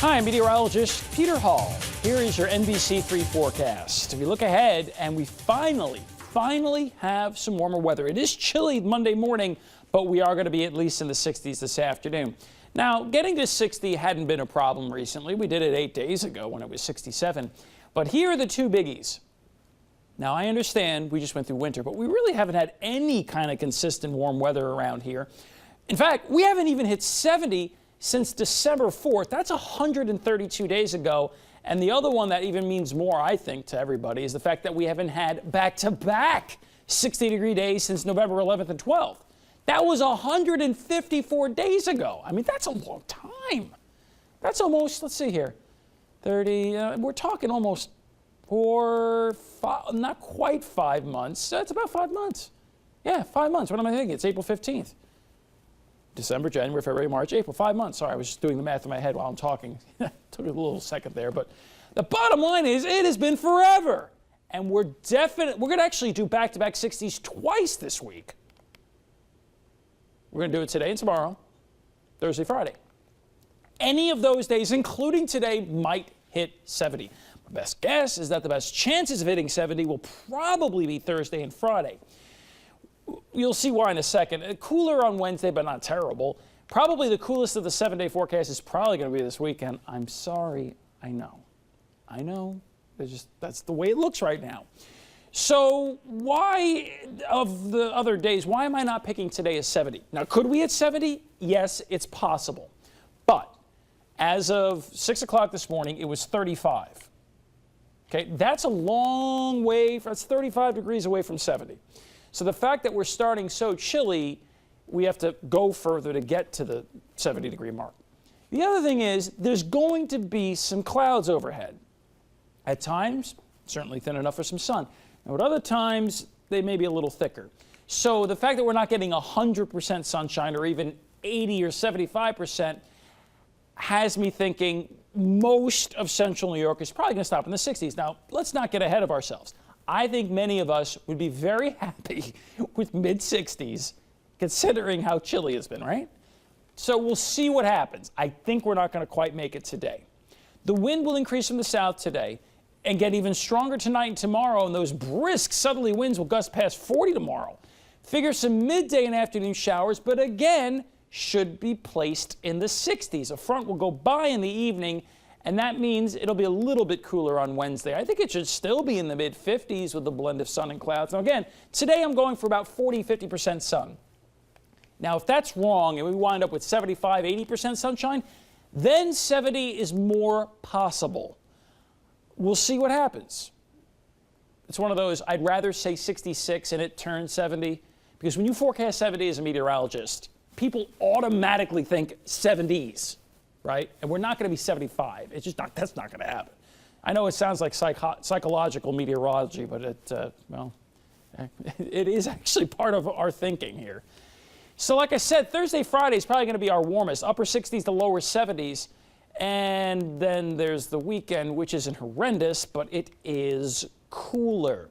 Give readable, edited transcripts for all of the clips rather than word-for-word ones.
Hi, I'm meteorologist Peter Hall. Here is your NBC3 forecast. We look ahead and we finally have some warmer weather. It is chilly Monday morning, but we are going to be at least in the 60s this afternoon. Now, getting to 60 hadn't been a problem recently. We did it 8 days ago when it was 67. But here are the two biggies. Now, I understand we just went through winter, but we really haven't had any kind of consistent warm weather around here. In fact, we haven't even hit 70 since December 4th. That's 132 days ago. And the other one that even means more, I think, to everybody is the fact that we haven't had back-to-back 60-degree days since November 11th and 12th. That was 154 days ago. I mean, that's a long time. That's almost, let's see here, 30, we're talking almost not quite 5 months. That's about 5 months. Yeah, 5 months. What am I thinking? It's April 15th. December, January, February, March, April, 5 months. Sorry, I was just doing the math in my head while I'm talking. Took a little second there, but the bottom line is it has been forever. And we're going to actually do back-to-back 60s twice this week. We're going to do it today and tomorrow, Thursday, Friday. Any of those days, including today, might hit 70. My best guess is that the best chances of hitting 70 will probably be Thursday and Friday. You'll see why in a second. Cooler on Wednesday, but not terrible. Probably the coolest of the 7-day forecast is probably going to be this weekend. I'm sorry. I know. That's the way it looks right now. So why, of the other days, why am I not picking today as 70? Now, could we hit 70? Yes, it's possible. But as of 6 o'clock this morning, it was 35. Okay, that's a long way. That's 35 degrees away from 70. So the fact that we're starting so chilly, we have to go further to get to the 70-degree mark. The other thing is there's going to be some clouds overhead. At times, certainly thin enough for some sun. Now, at other times, they may be a little thicker. So the fact that we're not getting 100% sunshine or even 80 or 75% has me thinking most of central New York is probably going to stop in the 60s. Now, let's not get ahead of ourselves. I think many of us would be very happy with mid-60s, considering how chilly it's been, right? So we'll see what happens. I think we're not going to quite make it today. The wind will increase from the south today and get even stronger tonight and tomorrow, and those brisk southerly winds will gust past 40 tomorrow. Figure some midday and afternoon showers, but again, should be placed in the 60s. A front will go by in the evening, and that means it'll be a little bit cooler on Wednesday. I think it should still be in the mid-50s with a blend of sun and clouds. Now again, today I'm going for about 40-50% sun. Now if that's wrong and we wind up with 75-80% sunshine, then 70 is more possible. We'll see what happens. It's one of those, I'd rather say 66 and it turns 70, because when you forecast 70 as a meteorologist, people automatically think 70s. Right? And we're not going to be 75. It's just not, that's not going to happen. I know it sounds like psychological meteorology, but it is actually part of our thinking here. So like I said, Thursday, Friday is probably going to be our warmest, upper 60s to lower 70s. And then there's the weekend, which isn't horrendous, but it is cooler.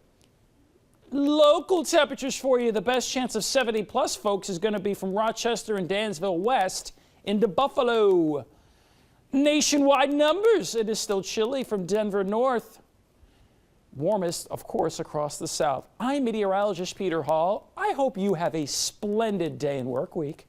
Local temperatures for you, the best chance of 70 plus, folks, is going to be from Rochester and Dansville West into Buffalo. Nationwide numbers, it is still chilly from Denver north. Warmest, of course, across the south. I'm meteorologist Peter Hall. I hope you have a splendid day and work week.